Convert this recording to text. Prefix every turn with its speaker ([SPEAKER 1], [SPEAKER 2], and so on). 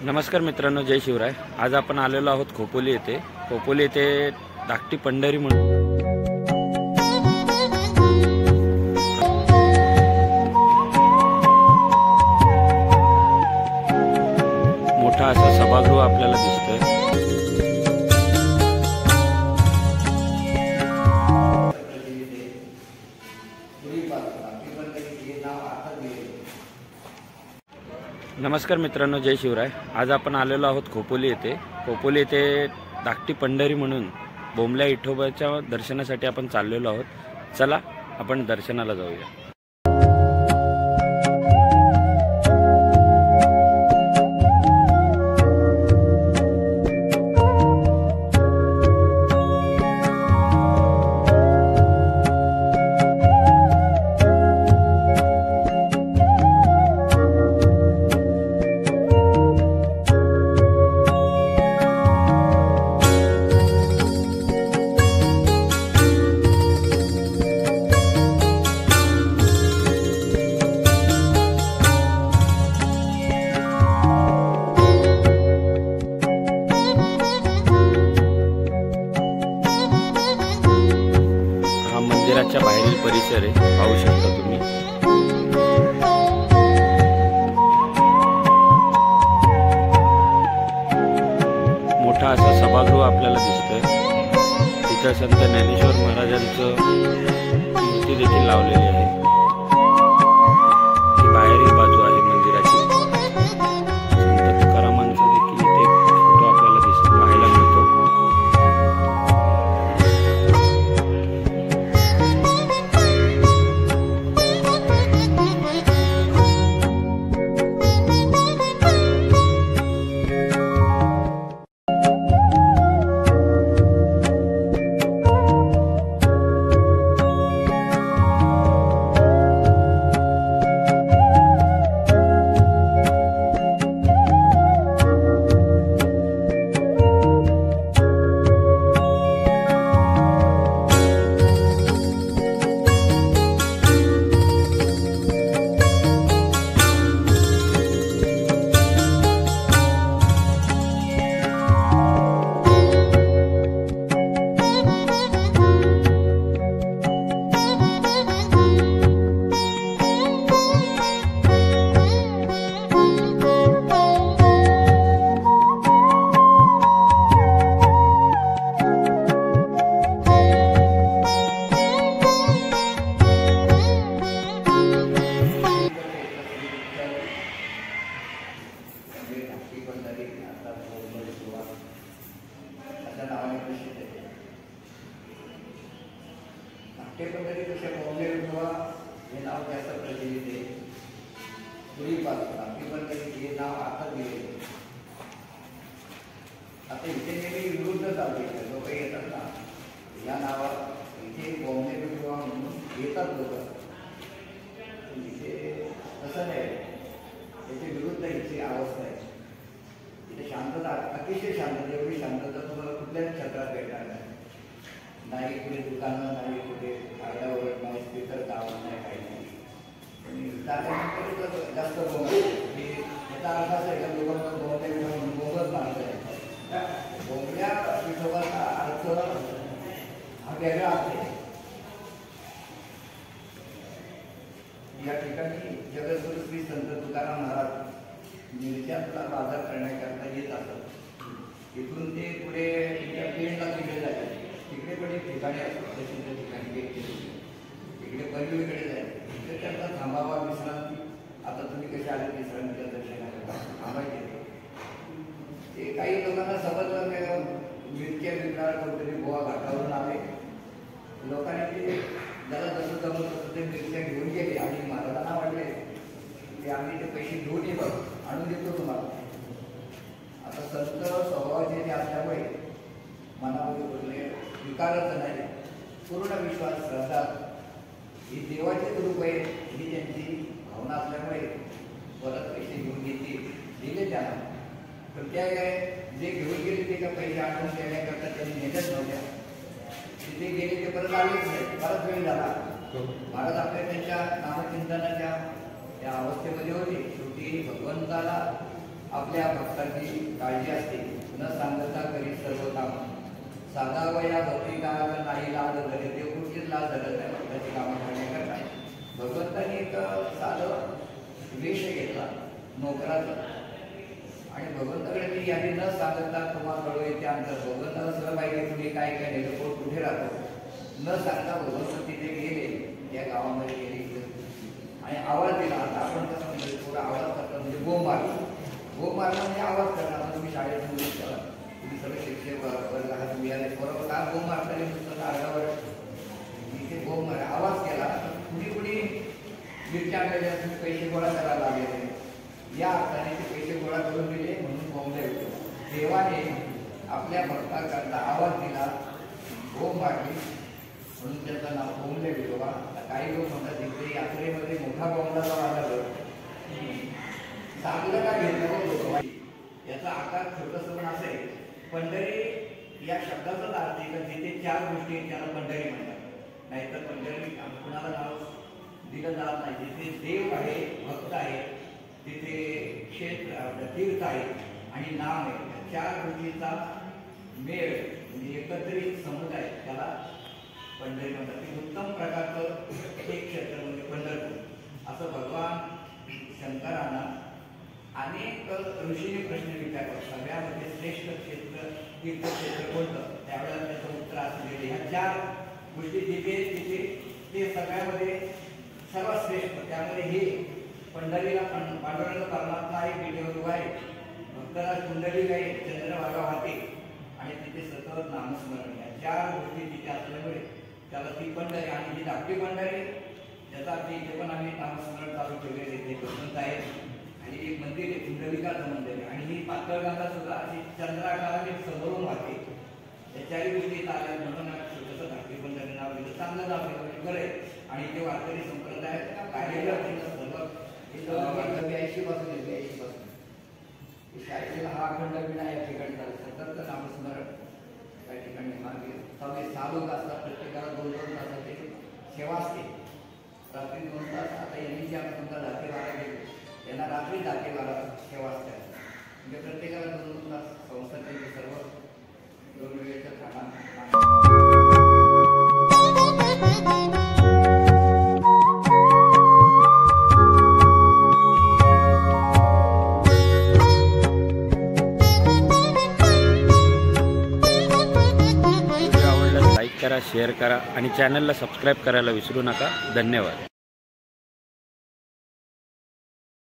[SPEAKER 1] नमस्कार मित्रांनो, जय शिवराय। आज आपण आलेलो आहोत खोपोली येथे। खोपोली येथे धाकटी पंढरी म्हणून मोठा असा सभागृह आपल्याला दिसतोय। नमस्कार मित्रांनो, जय शिवराय। आज आपण आलेलो आहोत खोपोली येथे। खोपोली येथे धाकटी पंढरी म्हणून बोंबल्या विठोबाच्या दर्शनासाठी आपण चाललेलो आहोत। चला आपण दर्शनाला जाऊया। मंदिराच्या बाहेरील परिसर आहे, पाहू शकता तुम्ही। मोठा असा सभागृह आपल्याला दिसतोय। तिथे संत ज्ञानेश्वर महाराजांचं मूर्ती देखील लावलेली आहे। ही बाहेरील बाजू आहे मंदिराची। संत तुकारामांचा देखील इथे फोटो आपल्याला पाहायला मिळतो।
[SPEAKER 2] धाकटे पंढरी तसे बोंबले विठोबा हे नाव जास्त प्रचलित आहे। पूर्वीपासून धाकटी पंढरी हे नाव आता दिले। आता इथे नेहमी विरुद्ध चालू आहे। लोक येतात ना या नावात, इथे बोंबले विठोबा म्हणून येतात लोक। इथे तसं नाही, याच्या विरुद्ध इथे अवस्था आहे। इथे शांतता, अतिशय शांतता, एवढी शांतता तुम्हाला कुठल्याच क्षेत्रात भेटणार नाही। नाही कुठे दुकानं, नाही कुठे आरडाओरड नाही, स्पीकर गावात नाही, काही नाही। आणि त्यानंतर जास्त बोंब की याचा अर्थ असा आहे का लोकांना बोंबल्या विठोबा बोंबच मानत आहे। बोंबल्या विठोबाचा अर्थ हा वेगळा आहे। या ठिकाणी जगद्गुरु श्री संत तुकाराम महाराज मिरच्यातला बाजार करण्याकरता येत असतात। इथून ते पुढे त्या पेंडला तिकडे जायचे। तिकडे पण एक ठिकाणी असतात, प्रसिद्ध ठिकाणी तिकडे पलीकडे जायचं। तिथे त्यांचा थांबावा, विश्रांती। आता तुम्ही कसे आले विश्रांतीच्या दर्शनाला थांबायचे। ते काही लोकांना समजलं नाही, मिरच्या विकणार कोणतरी गोवा घाटावरून आले। लोकांनी ते ज्याला जसं जमत होतं ते मिरच्या घेऊन गेले आणि महाराजांना वाटले की आम्ही ते पैसे घेऊन येतो, आणून देतो तुम्हाला। आता संत स्वभावाचे असल्यामुळे मनामध्ये बोलले विकारच नाही, पूर्ण विश्वास, श्रद्धा, ही देवाचेच रूप आहे ही त्यांची भावना असल्यामुळे परत पैसे घेऊन घेतले, दिले त्यांना। पण त्या जे घेऊन गेले ते का पैसे आणून देण्याकरता त्यांनी नेतच नव्हत्या। तिथे गेले ते परत आलेच नाही, बराच वेळ झाला। महाराज आपल्या त्यांच्या नामचिंतनाच्या त्या अवस्थेमध्ये होते। शेवटी भगवंताला आपल्या भक्तांची काळजी असते. न सांगता करी सर्व काम साधावया भक्ती काळाला नाही लाज धरे ते कुठलीच लाज धरत नाही भक्ताची कामं करण्याकरता. भगवंतांनी एक साधं वेश घेतला नोकराचा आणि भगवंताकडे ती यादी न सांगता तुम्हाला कळू येते अंतर. भगवंताला सगळं पाहिजे तुम्ही काय काय नाही कोण कुठे राहतो न सांगता भगवंत तिथे गेले त्या गावामध्ये गेले आणि आवाज दिला. आता आपण कसं म्हणजे थोडा आवाज करतो म्हणजे बोंब मारणं म्हणजे आवाज करणं. आता तुम्ही शाळेत मुली करा तुम्ही सगळे शिक्षक वर्ग आहात तुम्ही आले बरोबर का बोंब मारताना नुसतं आरडावर इथे बोंब मारा आवाज केला. कुणी मिरच्या आणलेल्या तुम्ही पैसे गोळा करायला लागले या अर्थाने ते पैसे गोळा करून दिले म्हणून बोंबले होते. देवाने आपल्या भक्ताकरता आवाज दिला बोंब मारली म्हणून त्याचं नाव बोंबले विठोबा. काही लोक म्हणतात तिथे यात्रेमध्ये मोठा बोंबला आला चांगलं का घेतलं याचा आकार छोटस पण असं आहे. पंढरी या शब्दाचाच अर्थ आहे का जिथे चार गोष्टी त्याला पंढरी म्हणतात. नाहीतर पंढरी कुणाला नाव दिलं जात नाही. जिथे देव आहे भक्त आहे तिथे क्षेत्र तीर्थ आहे आणि नाम आहे. चार गोष्टींचा मेळ म्हणजे एकत्रित समुदाय त्याला पंढरी म्हणतात. ते उत्तम प्रकारचं एक क्षेत्र म्हणजे पंढरपूर. असं भगवान शंकरांना अनेक ऋषीने प्रश्न विचारला सगळ्यामध्ये श्रेष्ठ क्षेत्र तीर्थक्षेत्र कोणतं त्यावेळेला त्याचं उत्तर असलेले ह्या चार गोष्टी जिथे तिथे ते सगळ्यामध्ये सर्वात श्रेष्ठ. त्यामध्ये हे पंढरीला पांडुरंग परमात्मा आहे पिठेवर उभा आहे. भक्तराज कुंडलिक आहे चंद्रभागा वाहते आणि तिथे सतत नामस्मरण. या चार गोष्टी तिथे असल्यामुळे त्याला ती पंढरी आणि जी धाकटी पंढरी त्याचा अर्थ इथे पण आम्ही नामस्मरण चालू ठेवलेले ते भगवंत आहे. आणि एक मंदिर आहे कुंडलिकाचं मंदिर आहे आणि ही पातळगंगा सुद्धा अशी चंद्राकाराने समोरून वाहते. या चारही गोष्टी इथं आल्या म्हणून छोटंसं धाकटी पंढरी नाव दिलं. चांगलं नाव दिलं बरं आहे. आणि ते वारकरी संप्रदाय कार्यरत सर्व 82 पासून 82 पासून शाळेला हा अखंड विना या ठिकाणी झालं. सतत नामस्मरण त्या ठिकाणी मागे 6 लोक असतात. प्रत्येकाला 2-2 तासाची सेवा असते. रात्री 2 तास. आता यांनी आम्ही समजा 10-12 गेले यांना रात्री 10-12 सेवा असते. म्हणजे प्रत्येकाला 2-2 तास संस्थांचे सर्व 2 वेळेचं खाना.
[SPEAKER 1] करा, शेअर करा आणि चॅनलला सबस्क्राईब करायला विसरू नका. धन्यवाद.